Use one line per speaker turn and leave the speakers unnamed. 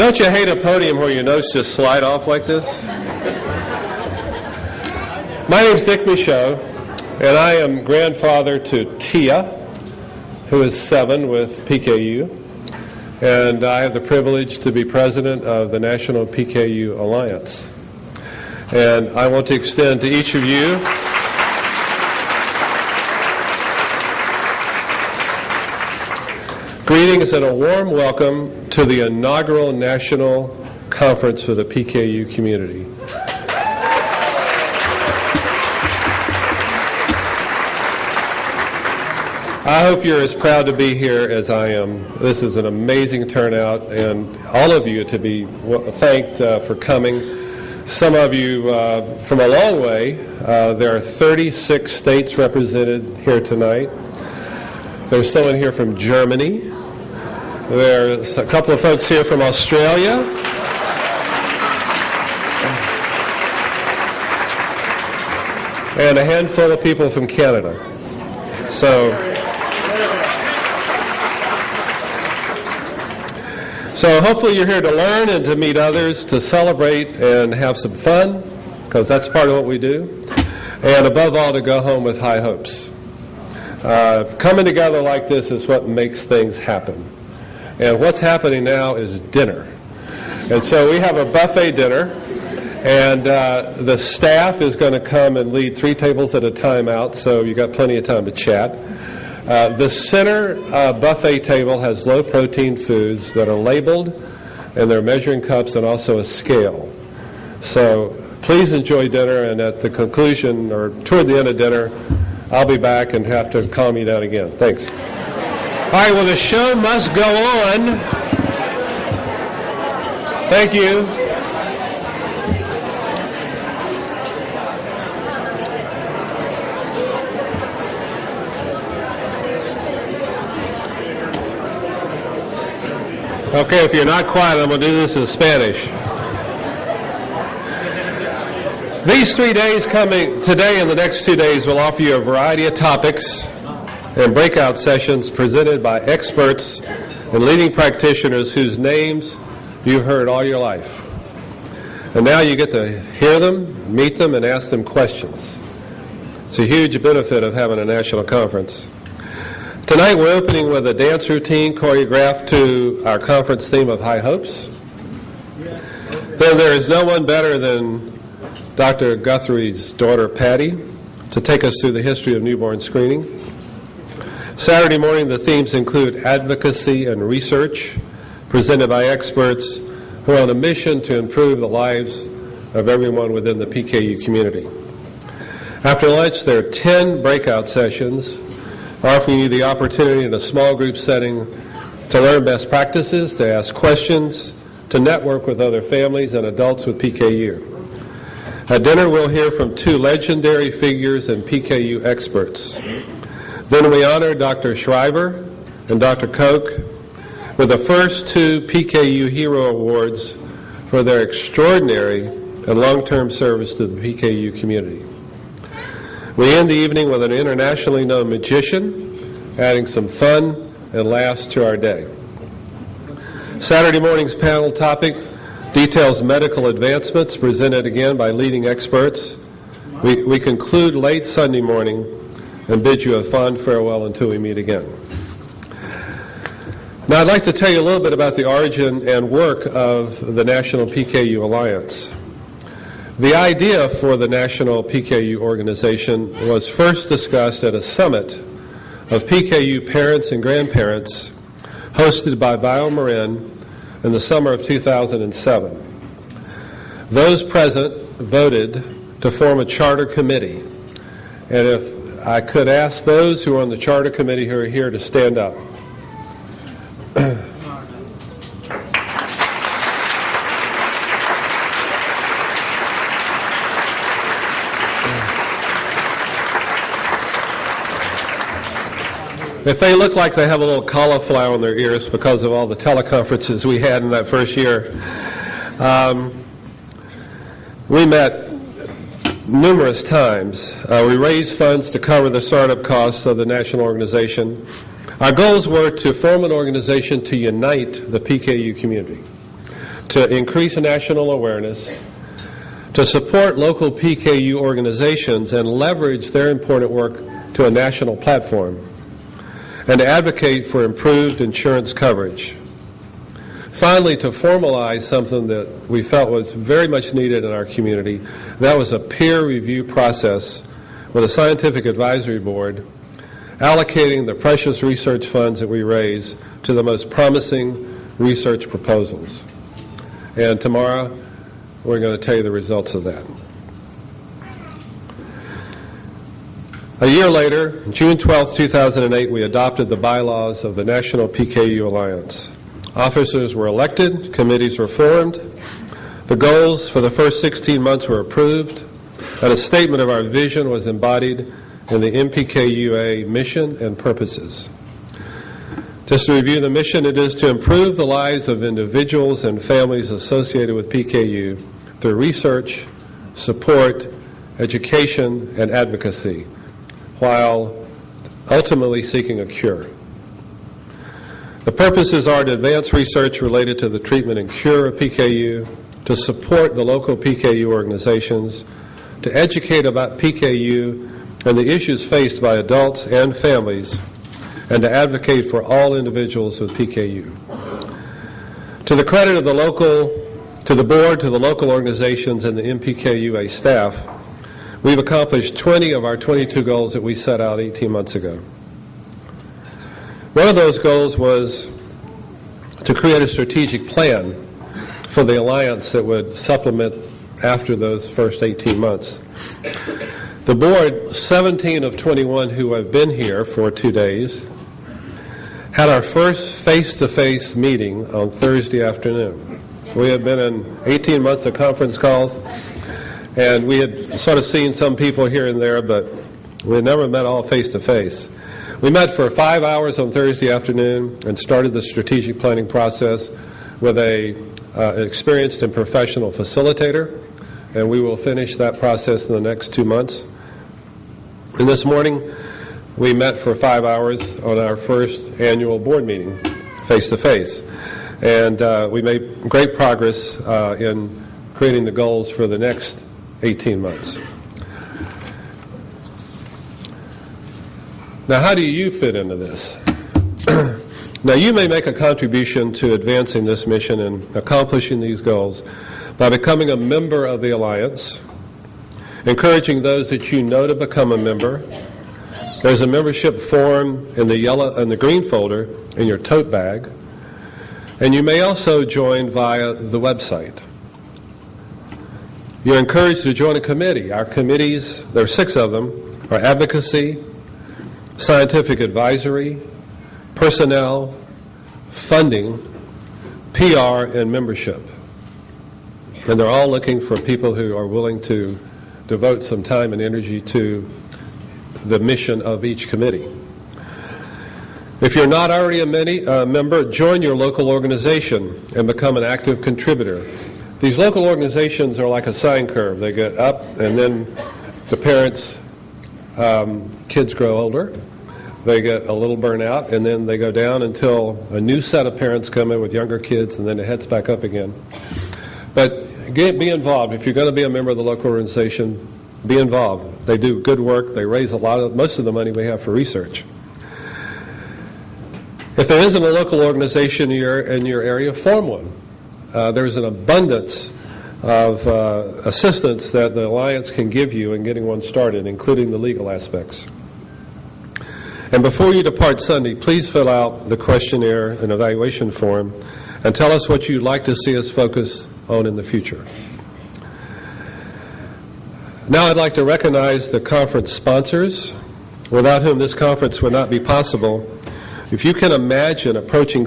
Don't you hate a podium where your notes just slide off like this? My name's Dick Michaux, and I am grandfather to Tia, who is 7 with PKU, and I have the privilege to be president of the National PKU Alliance. And I want to extend to each of you greetings and a warm welcome to the inaugural National Conference for the PKU community. I hope you're as proud to be here as I am. This is an amazing turnout, and all of you to be thanked for coming. Some of you from a long way. There are 36 states represented here tonight. There's someone here from Germany. There's a couple of folks here from Australia. And a handful of people from Canada. So hopefully you're here to learn and to meet others, to celebrate and have some fun, because that's part of what we do. And above all, to go home with high hopes. Coming together like this is what makes things happen. And what's happening now is dinner. And so we have a buffet dinner, and the staff is going to come and lead 3 tables at a time out, so you got plenty of time to chat. The center buffet table has low-protein foods that are labeled, and they're measuring cups and also a scale. So please enjoy dinner, and at the conclusion or toward the end of dinner, I'll be back and have to calm you down again. Thanks. All right, well, the show must go on. Thank you. Okay, if you're not quiet, I'm going to do this in Spanish. These 3 days coming today and the next 2 days will offer you a variety of topics and breakout sessions presented by experts and leading practitioners whose names you've heard all your life. And now you get to hear them, meet them, and ask them questions. It's a huge benefit of having a national conference. Tonight we're opening with a dance routine choreographed to our conference theme of High Hopes. Then there is no one better than Dr. Guthrie's daughter, Patty, to take us through the history of newborn screening. Saturday morning, the themes include advocacy and research, presented by experts who are on a mission to improve the lives of everyone within the PKU community. After lunch, there are 10 breakout sessions offering you the opportunity in a small group setting to learn best practices, to ask questions, to network with other families and adults with PKU. At dinner, we'll hear from 2 legendary figures and PKU experts. Then we honor Dr. Shriver and Dr. Koch with the first 2 PKU Hero Awards for their extraordinary and long-term service to the PKU community. We end the evening with an internationally known magician, adding some fun and laughs to our day. Saturday morning's panel topic details medical advancements presented again by leading experts. We conclude late Sunday morning and bid you a fond farewell until we meet again. Now I'd like to tell you a little bit about the origin and work of the National PKU Alliance. The idea for the National PKU organization was first discussed at a summit of PKU parents and grandparents hosted by Bio Marin in the summer of 2007. Those present voted to form a charter committee, and if I could ask those who are on the charter committee who are here to stand up. If they look like they have a little cauliflower in their ears because of all the teleconferences we had in that first year, we met numerous times. We raised funds to cover the startup costs of the national organization. Our goals were to form an organization to unite the PKU community. to increase national awareness, to support local PKU organizations and leverage their important work to a national platform, and to advocate for improved insurance coverage. Finally, to formalize something that we felt was very much needed in our community. That was a peer review process with a scientific advisory board allocating the precious research funds that we raise to the most promising research proposals. And tomorrow, we're going to tell you the results of that. A year later, June 12, 2008, we adopted the bylaws of the National PKU Alliance. Officers were elected, committees were formed, the goals for the first 16 months were approved, and a statement of our vision was embodied in the NPKUA mission and purposes. Just to review the mission, it is to improve the lives of individuals and families associated with PKU through research, support, education, and advocacy, while ultimately seeking a cure. The purposes are to advance research related to the treatment and cure of PKU, to support the local PKU organizations, to educate about PKU and the issues faced by adults and families, and to advocate for all individuals with PKU. To the credit of the board, to the local organizations, and the NPKUA staff, we've accomplished 20 of our 22 goals that we set out 18 months ago. One of those goals was to create a strategic plan for the Alliance that would supplement after those first 18 months. The board, 17 of 21 who have been here for 2 days, had our first face-to-face meeting on Thursday afternoon. We had been in 18 months of conference calls, and we had sort of seen some people here and there, but we had never met all face-to-face. We met for 5 hours on Thursday afternoon and started the strategic planning process with an experienced and professional facilitator, and we will finish that process in the next 2 months. And this morning, we met for 5 hours on our first annual board meeting, face-to-face. And we made great progress in creating the goals for the next 18 months. Now, how do you fit into this? Now, you may make a contribution to advancing this mission and accomplishing these goals by becoming a member of the Alliance, encouraging those that you know to become a member. There's a membership form in the yellow and the green folder in your tote bag, and you may also join via the website. You're encouraged to join a committee. Our committees, there are 6 of them, are advocacy, scientific advisory, personnel, funding, PR, and membership. And they're all looking for people who are willing to devote some time and energy to the mission of each committee. If you're not already a member, join your local organization and become an active contributor. These local organizations are like a sine curve. They get up, and then the parents' kids grow older. They get a little burnout, and then they go down until a new set of parents come in with younger kids, and then it heads back up again. But be involved. If you're going to be a member of the local organization, be involved. They do good work. They raise most of the money we have for research. If there isn't a local organization in your area, form one. There's an abundance of assistance that the Alliance can give you in getting one started, including the legal aspects. And before you depart Sunday, please fill out the questionnaire and evaluation form and tell us what you'd like to see us focus on in the future. Now I'd like to recognize the conference sponsors, without whom this conference would not be possible. If you can imagine approaching